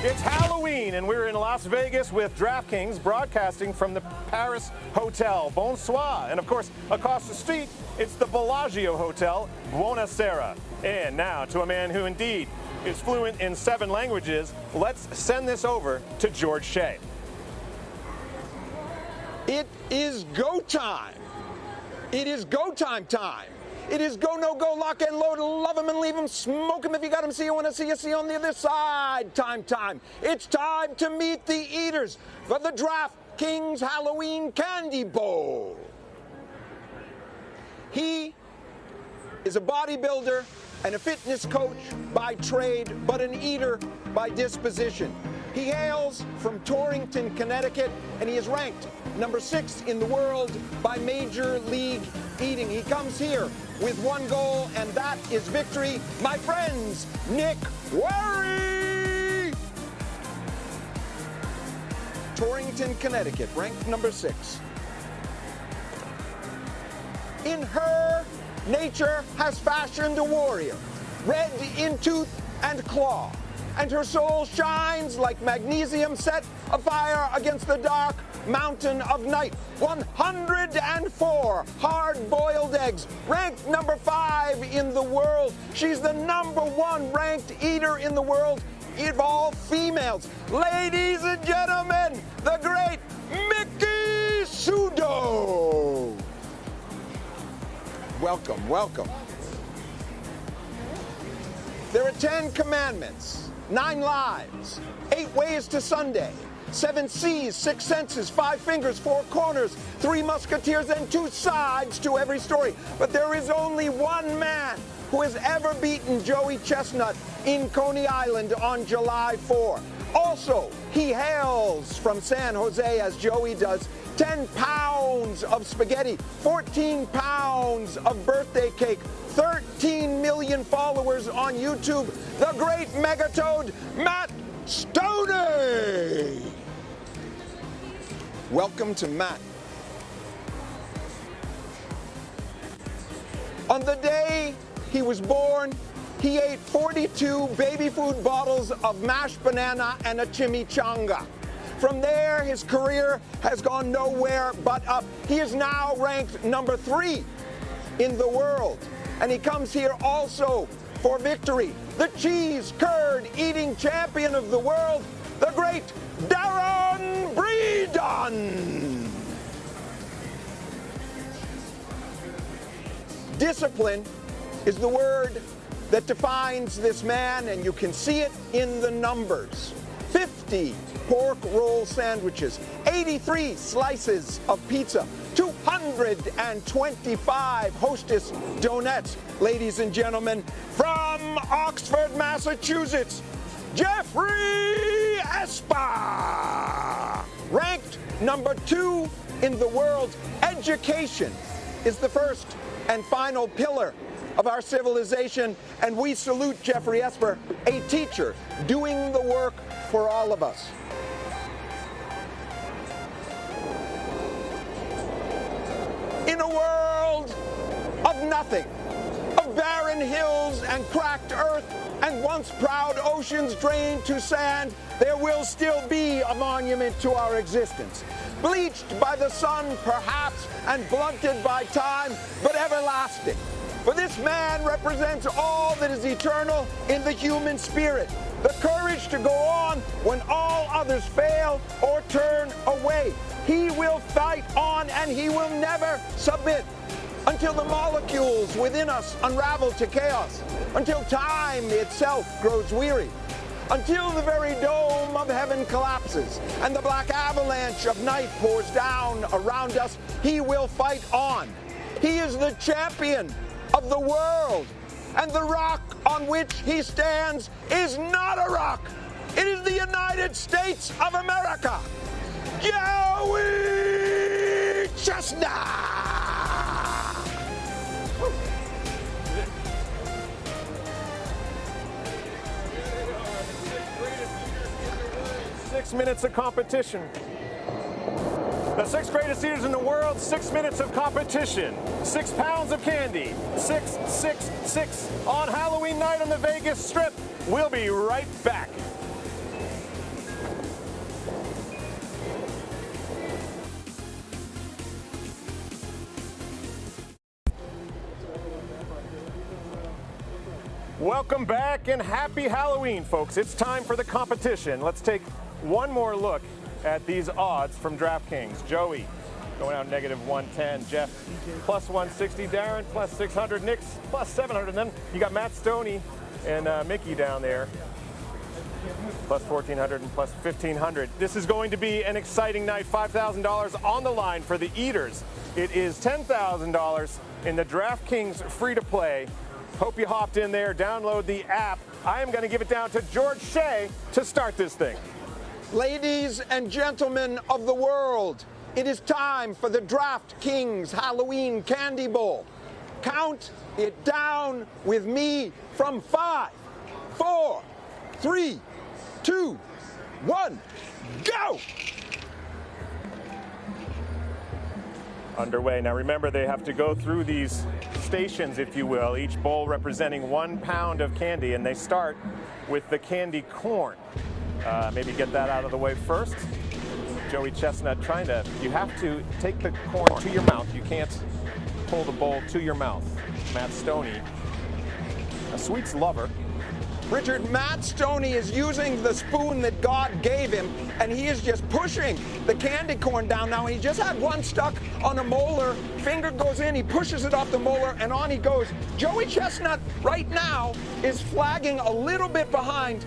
It's Halloween, and we're in Las Vegas with DraftKings, broadcasting from the Paris Hotel. Bonsoir. And, of course, across the street, it's the Bellagio Hotel. Buonasera. And now, to a man who indeed is fluent in 7 languages, let's send this over to George Shea. It is go time. It is go time. It is go, no go, lock and load, love him and leave him, smoke him if you got him, see you, want to see you, see you on the other side. Time. It's time to meet the eaters for the DraftKings Halloween Candy Bowl. He is a bodybuilder and a fitness coach by trade, but an eater by disposition. He hails from Torrington, Connecticut, and he is ranked number 6 in the world by Major League Eating. He comes here with one goal, and that is victory. My friends, Nick Wary! Torrington, Connecticut, ranked number 6. In her, nature has fashioned a warrior, red in tooth and claw, and her soul shines like magnesium set afire against the dark mountain of night. 104 hard-boiled eggs, ranked number 5 in the world. She's the number 1 ranked eater in the world of all females. Ladies and gentlemen, the great Miki Sudo. Welcome. There are 10 commandments, 9 lives, 8 ways to Sunday, 7 seas, 6 senses, 5 fingers, 4 corners, 3 musketeers, and 2 sides to every story. But there is only one man who has ever beaten Joey Chestnut in Coney Island on July 4. Also, he hails from San Jose, as Joey does. 10 pounds of spaghetti, 14 pounds of birthday cake, 13 million followers on YouTube. The great megatoad, Matt Stoney. Welcome to Matt. On the day he was born, he ate 42 baby food bottles of mashed banana and a chimichanga. From there, his career has gone nowhere but up. He is now ranked number 3 in the world. And he comes here also for victory. The cheese curd eating champion of the world, the great Darren Breedon. Discipline is the word that defines this man, and you can see it in the numbers. 50 pork roll sandwiches, 83 slices of pizza, 225 Hostess donuts. Ladies and gentlemen, from Oxford, Massachusetts, Jeffrey Espa. Ranked number 2 in the world. Education is the first and final pillar of our civilization, and we salute Jeffrey Esper, a teacher doing the work for all of us. In a world of nothing, of barren hills and cracked earth, and once proud oceans drained to sand, there will still be a monument to our existence. Bleached by the sun, perhaps, and blunted by time, but everlasting. For this man represents all that is eternal in the human spirit. The courage to go on when all others fail or turn away. He will fight on, and he will never submit until the molecules within us unravel to chaos, until time itself grows weary, until the very dome of heaven collapses and the black avalanche of night pours down around us. He will fight on. He is the champion of the world, and the rock on which he stands is not a rock. It is the United States of America. Joey Chestnut. 6 minutes of competition. The 6 greatest eaters in the world, 6 minutes of competition, 6 pounds of candy, 666 on Halloween night on the Vegas Strip. We'll be right back. Welcome back and happy Halloween, folks. It's time for the competition. Let's take one more look at these odds from DraftKings. Joey going out -110, Jeff plus 160, Darren plus 600, Nick's plus 700, and then you got Matt Stoney and Miki down there plus 1,400 and plus 1,500. This is going to be an exciting night. $5,000 on the line for the Eaters. It is $10,000 in the DraftKings free-to-play. Hope you hopped in there, download the app. I am going to give it down to George Shea to start this thing. Ladies and gentlemen of the world, it is time for the DraftKings Halloween Candy Bowl. Count it down with me from 5, 4, 3, 2, 1, go! Underway. Now remember, they have to go through these stations, if you will, each bowl representing 1 pound of candy, and they start with the candy corn. Maybe get that out of the way first. Joey Chestnut trying to, you have to take the corn to your mouth. You can't pull the bowl to your mouth. Matt Stoney, a sweets lover. Richard, Matt Stoney is using the spoon that God gave him, and he is just pushing the candy corn down now. He just had one stuck on a molar. Finger goes in, he pushes it off the molar, and on he goes. Joey Chestnut right now is flagging a little bit behind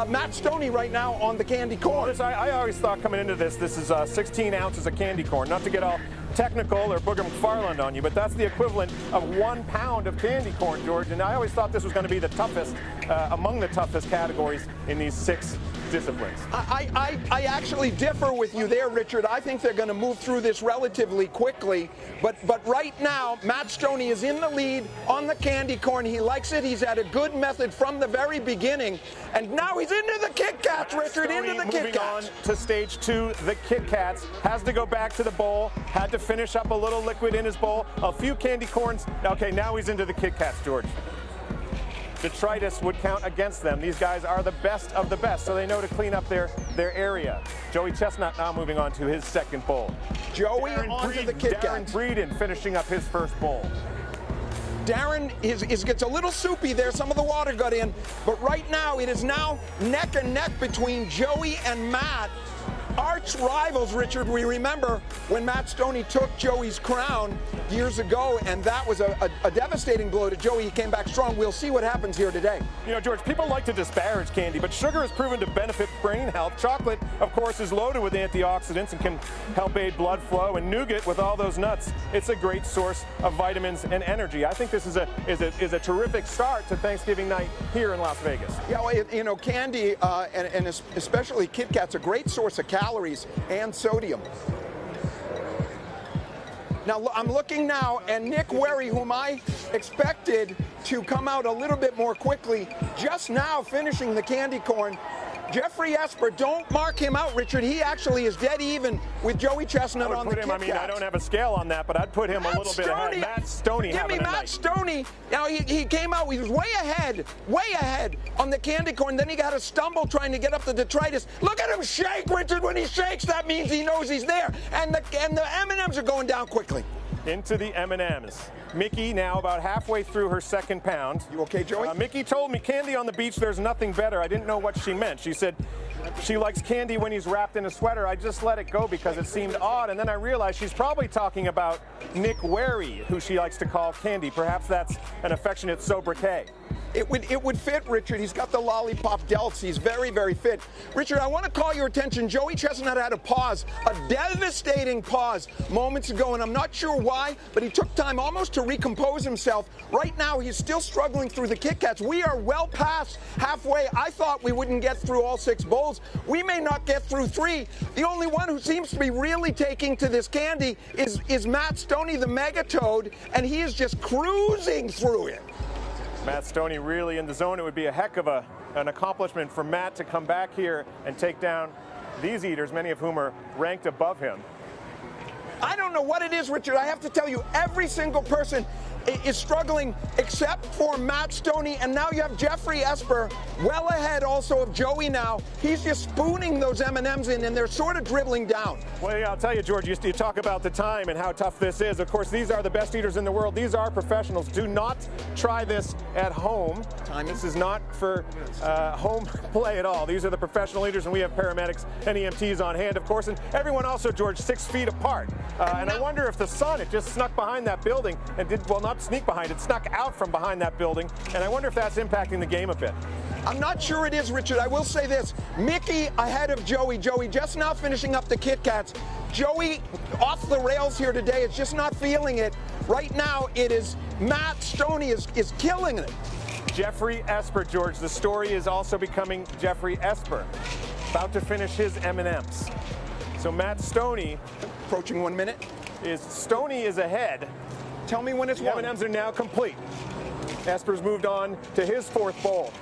Matt Stoney right now on the candy corn. I always thought coming into this is 16 ounces of candy corn. Not to get all technical or Booger McFarland on you, but that's the equivalent of 1 pound of candy corn, George. And I always thought this was going to be the toughest, among the toughest categories in these 6 disciplines. I actually differ with you there, Richard. I think they're going to move through this relatively quickly. But right now, Matt Stoney is in the lead on the candy corn. He likes it. He's had a good method from the very beginning. And now he's into the Kit Kats, Richard, into the Kit Kats. Moving on to stage 2, the Kit Kats. Has to go back to the bowl. Had to finish up a little liquid in his bowl. A few candy corns. Okay, now he's into the Kit Kats, George. Detritus would count against them. These guys are the best of the best, so they know to clean up their area. Joey Chestnut now moving on to his second bowl. Joey onto the Kit Kats. Darren Breeden finishing up his first bowl. Darren gets a little soupy there. Some of the water got in. But right now, it is now neck and neck between Joey and Matt. Arch rivals, Richard. We remember when Matt Stoney took Joey's crown years ago, and that was a devastating blow to Joey. He came back strong. We'll see what happens here today. You know, George, people like to disparage candy, but sugar has proven to benefit brain health. Chocolate, of course, is loaded with antioxidants and can help aid blood flow. And nougat, with all those nuts, it's a great source of vitamins and energy. I think this is a terrific start to Thanksgiving night here in Las Vegas. Yeah, well, you know, candy and especially Kit Kat's a great source of calories and sodium. Now, I'm looking now, and Nick Werry, whom I expected to come out a little bit more quickly, just now finishing the candy corn. Jeffrey Esper, don't mark him out, Richard. He actually is dead even with Joey Chestnut on the Kit Kats. I don't have a scale on that, but I'd put him a little bit ahead. Matt Stoney having a night. Matt Stoney. Now, he came out, he was way ahead on the candy corn. Then he got a stumble trying to get up the detritus. Look at him shake, Richard. When he shakes, that means he knows he's there. And the M&Ms are going down quickly. Into the M&Ms. Miki now about halfway through her second pound. You okay, Joey? Miki told me candy on the beach, there's nothing better. I didn't know what she meant. She said she likes candy when he's wrapped in a sweater. I just let it go because it seemed odd. And then I realized she's probably talking about Nick Werry, who she likes to call Candy. Perhaps that's an affectionate sobriquet. It would fit, Richard. He's got the lollipop delts. He's very, very fit. Richard, I want to call your attention. Joey Chestnut had a pause, a devastating pause moments ago, and I'm not sure why, but he took time almost to recompose himself. Right now, he's still struggling through the Kit Kats. We are well past halfway. I thought we wouldn't get through all 6 bowls. We may not get through 3. The only one who seems to be really taking to this candy is Matt Stoney, the Megatoad, and he is just cruising through it. Matt Stoney really in the zone. It would be a heck of an accomplishment for Matt to come back here and take down these eaters, many of whom are ranked above him. I don't know what it is, Richard. I have to tell you, every single person is struggling except for Matt Stoney, and now you have Jeffrey Esper well ahead also of Joey now. He's just spooning those M&Ms in, and they're sort of dribbling down. Well, yeah, I'll tell you, George, you talk about the time and how tough this is. Of course, these are the best eaters in the world. These are professionals. Do not try this at home. This is not for home play at all. These are the professional eaters, and we have paramedics and EMTs on hand, of course, and everyone also, George, 6 feet apart. And I wonder if the sun, it just snuck behind that building and did, well, not sneak behind, it snuck out from behind that building, and I wonder if that's impacting the game a bit. I'm not sure it is, Richard. I will say this. Miki ahead of Joey. Joey just now finishing up the Kit Kats. Joey off the rails here today. It's just not feeling it. Right now, it is Matt Stoney is killing it. Jeffrey Esper, George. The story is also becoming Jeffrey Esper. About to finish his M&Ms. So Matt Stoney. Approaching 1 minute. Stoney is ahead. Tell me when it's the M&Ms are now complete. Esper's moved on to his 4th bowl.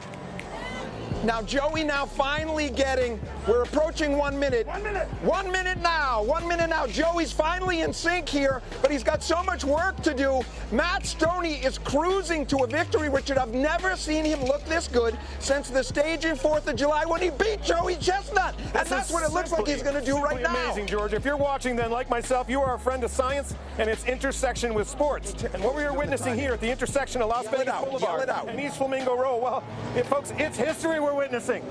Now Joey now finally getting, we're approaching 1 minute. 1 minute. 1 minute now, 1 minute now. Joey's finally in sync here, but he's got so much work to do. Matt Stoney is cruising to a victory, Richard. I've never seen him look this good since the stage in 4th of July when he beat Joey Chestnut. And that's what it looks like he's going to do right now. Amazing, George. If you're watching, then like myself, you are a friend of science and its intersection with sports. And what we are witnessing here at the intersection of Las Vegas Boulevard and East Flamingo Row, well, folks, it's history we're witnessing.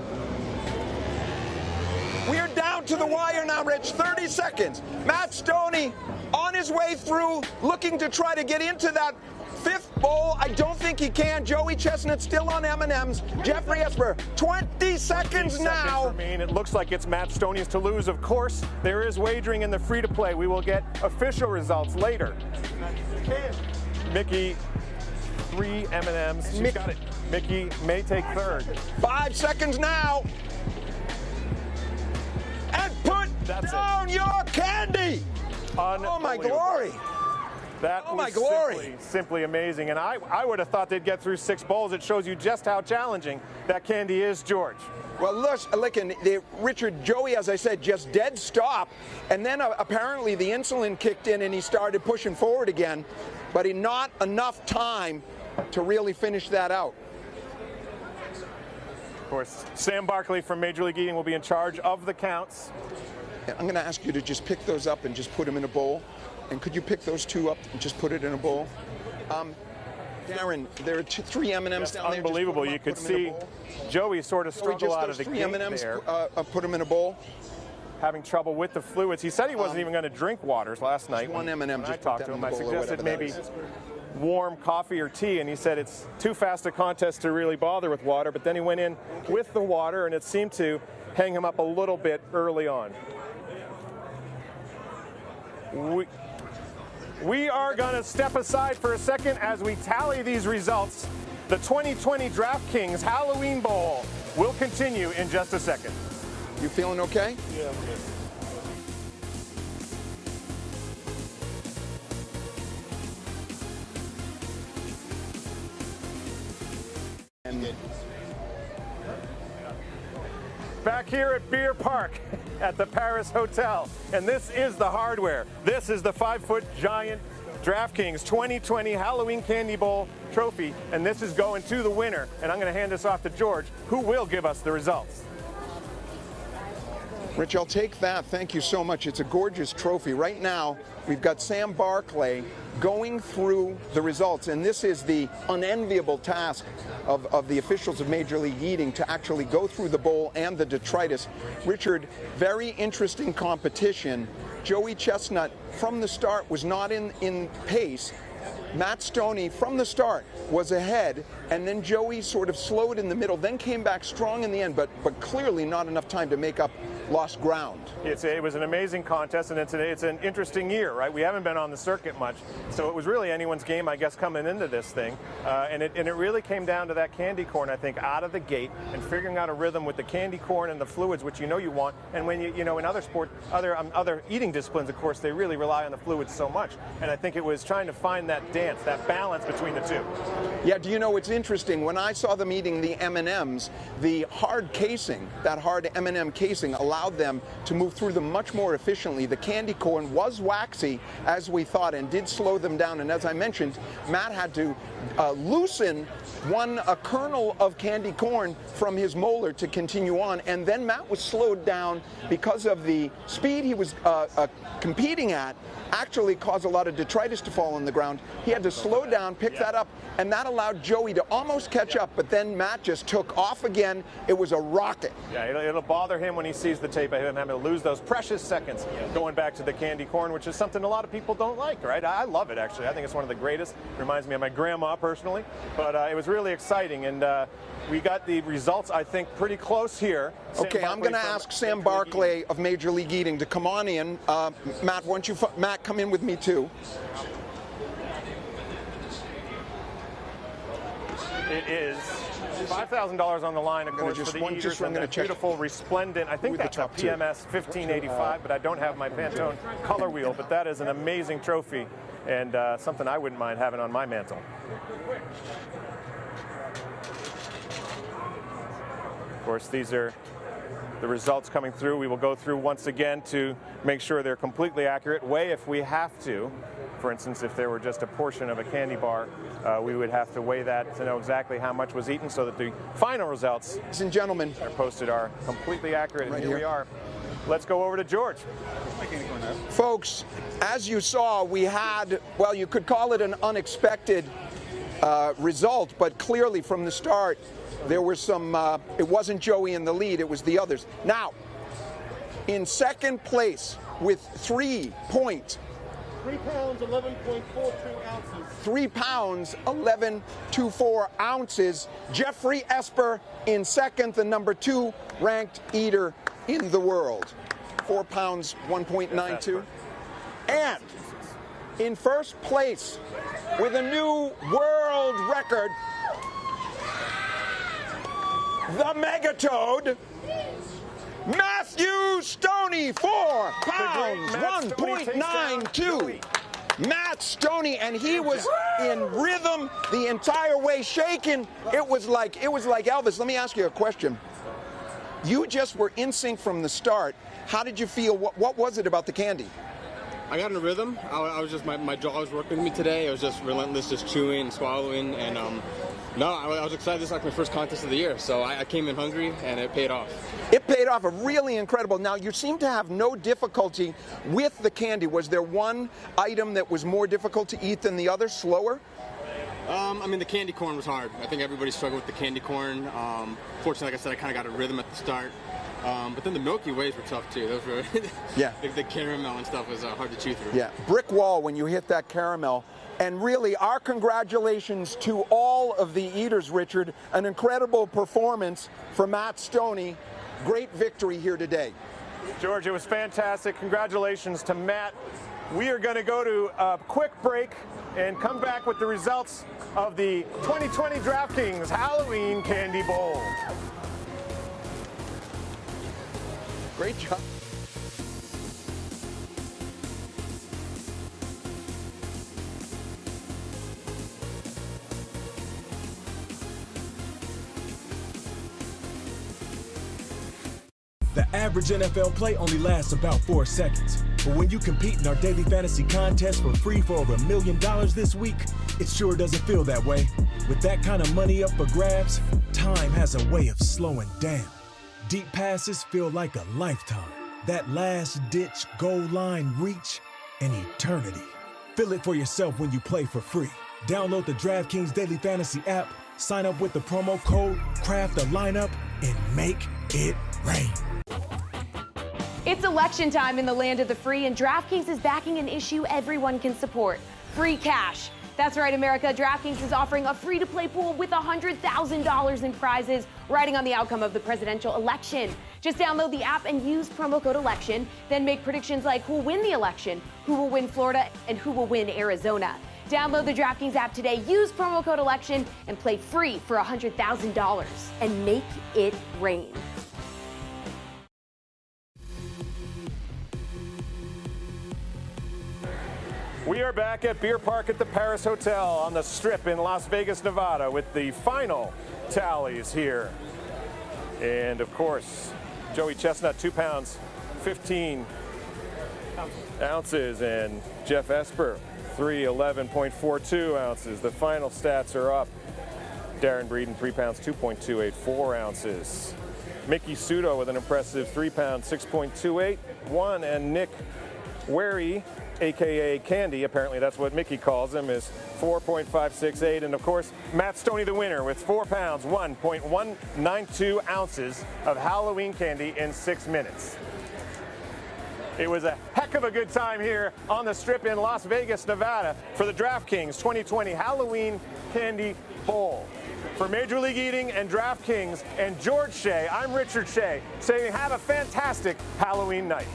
We are down to the wire now, Rich. 30 seconds. Matt Stoney on his way through, looking to try to get into that 5th bowl. I don't think he can. Joey Chestnut still on M&Ms. Jeffrey Esper, 20 seconds now. It looks like it's Matt Stoney's to lose. Of course, there is wagering in the free-to-play. We will get official results later. Miki, 3 M&Ms. She's got it. Miki may take 3rd. 5 seconds now. And put down your candy. Oh, my glory. That was simply amazing. And I would have thought they'd get through 6 bowls. It shows you just how challenging that candy is, George. Well, listen, Richard, Joey, as I said, just dead stop. And then apparently the insulin kicked in and he started pushing forward again. But not enough time to really finish that out. Of course, Sam Barkley from Major League Eating will be in charge of the counts. I'm going to ask you to just pick those up and just put them in a bowl. And could you pick those 2 up and just put it in a bowl? Darren, there are 3 M&Ms down there. Unbelievable. You could see Joey sort of struggle out of the gate there. Put them in a bowl. Having trouble with the fluids. He said he wasn't even going to drink waters last night. One M&M. When I talked to him, I suggested maybe warm coffee or tea, and he said it's too fast a contest to really bother with water, but then he went in with the water, and it seemed to hang him up a little bit early on. We are going to step aside for a second as we tally these results. The 2020 DraftKings Halloween Bowl will continue in just a second. You feeling okay? Yeah, I'm good. Back here at Beer Park at the Paris Hotel, and this is the hardware. This is the 5-foot giant DraftKings 2020 Halloween Candy Bowl trophy, and this is going to the winner. And I'm going to hand this off to George, who will give us the results. Rich, I'll take that. Thank you so much. It's a gorgeous trophy. Right now, we've got Sam Barkley going through the results, and this is the unenviable task of the officials of Major League Eating to actually go through the bowl and the detritus. Richard, very interesting competition. Joey Chestnut, from the start, was not in pace. Matt Stoney, from the start, was ahead, and then Joey sort of slowed in the middle, then came back strong in the end, but clearly not enough time to make up lost ground. It was an amazing contest, and it's an interesting year, right? We haven't been on the circuit much, so it was really anyone's game, I guess, coming into this thing. And it really came down to that candy corn, I think, out of the gate, and figuring out a rhythm with the candy corn and the fluids, which you want. And when you know, in other sports, other eating disciplines, of course, they really rely on the fluids so much. And I think it was trying to find that dance, that balance between the two. Yeah, do you know, it's interesting. When I saw them eating the M&Ms, the hard casing, that hard M&M casing, allowed them to move through them much more efficiently. The candy corn was waxy, as we thought, and did slow them down. And as I mentioned, Matt had to loosen a kernel of candy corn from his molar to continue on, and then Matt was slowed down because of the speed he was competing at. Actually caused a lot of detritus to fall on the ground. He had to slow down, pick that up, and that allowed Joey to almost catch up, but then Matt just took off again. It was a rocket. Yeah, it'll bother him when he sees the tape of him having to lose those precious seconds going back to the candy corn, which is something a lot of people don't like, right? I love it, actually. I think it's one of the greatest. Reminds me of my grandma, personally. But it was really exciting, and we got the results, I think, pretty close here. Okay, I'm going to ask Sam Barclay of Major League Eating to come on in. Matt, Matt, come in with me too. It is $5,000 on the line, of course, for the eaters and the beautiful resplendent. I think that's a PMS 1585, but I don't have my Pantone color wheel. But that is an amazing trophy and something I wouldn't mind having on my mantle. Of course, these are the results coming through. We will go through once again to make sure they're completely accurate. Weigh if we have to. For instance, if there were just a portion of a candy bar, we would have to weigh that to know exactly how much was eaten so that the final results, ladies and gentlemen, are posted are completely accurate. Right and here we are. Let's go over to George. Folks, as you saw, we had, well, you could call it an unexpected result, but clearly from the start, there were some, it wasn't Joey in the lead, it was the others. Now, in second place with 3 points, 3 pounds, 11.42 ounces. 3 pounds, 11.24 ounces. Jeffrey Esper in second, the number 2 ranked eater in the world. 4 pounds, 1.92. And in first place with a new world record, the Megatoad, Matthew Stoney, 4 pounds, 1.92. Matt Stoney, and he was in rhythm the entire way, shaking. It was like Elvis. Let me ask you a question. You just were in sync from the start. How did you feel? What was it about the candy? I got in a rhythm. I was just, my jaw was working with me today. It was just relentless, just chewing and swallowing, and no, I was excited. This is like my first contest of the year, so I came in hungry, and it paid off. It paid off, really incredible. Now, you seem to have no difficulty with the candy. Was there one item that was more difficult to eat than the other, slower? I mean, the candy corn was hard. I think everybody struggled with the candy corn. Fortunately, like I said, I kind of got a rhythm at the start. But then the Milky Ways were tough, too. Those were yeah. the caramel and stuff was hard to chew through. Yeah, brick wall when you hit that caramel. And really, our congratulations to all of the eaters, Richard. An incredible performance for Matt Stoney. Great victory here today. George, it was fantastic. Congratulations to Matt. We are going to go to a quick break and come back with the results of the 2020 DraftKings Halloween Candy Bowl. Great job. The average NFL play only lasts about 4 seconds. But when you compete in our daily fantasy contest for free for over $1 million this week, it sure doesn't feel that way. With that kind of money up for grabs, time has a way of slowing down. Deep passes feel like a lifetime. That last-ditch goal line reach, an eternity. Feel it for yourself when you play for free. Download the DraftKings Daily Fantasy app, sign up with the promo code, craft a lineup, and make it rain. It's election time in the land of the free, and DraftKings is backing an issue everyone can support: free cash. That's right, America. DraftKings is offering a free-to-play pool with $100,000 in prizes riding on the outcome of the presidential election. Just download the app and use promo code ELECTION, then make predictions like who will win the election, who will win Florida, and who will win Arizona. Download the DraftKings app today, use promo code ELECTION, and play free for $100,000 and make it rain. We are are back at Beer Park at the Paris Hotel on the Strip in Las Vegas, Nevada, with the final tallies here. And of course, Joey Chestnut, 2 pounds, 15 ounces, and Jeff Esper, 311.42 ounces. The final stats are up. Darren Breeden, 3 pounds, 2.284 ounces. Miki Sudo with an impressive 3 pounds, 6.281, and Nick Wary, aka Candy, apparently that's what Mickey calls him, is 4.568. And of course, Matt Stoney, the winner, with 4 pounds, 1.192 ounces of Halloween candy in 6 minutes. It was a heck of a good time here on the Strip in Las Vegas, Nevada for the DraftKings 2020 Halloween Candy Bowl. For Major League Eating and DraftKings and George Shea, I'm Richard Shea, saying have a fantastic Halloween night.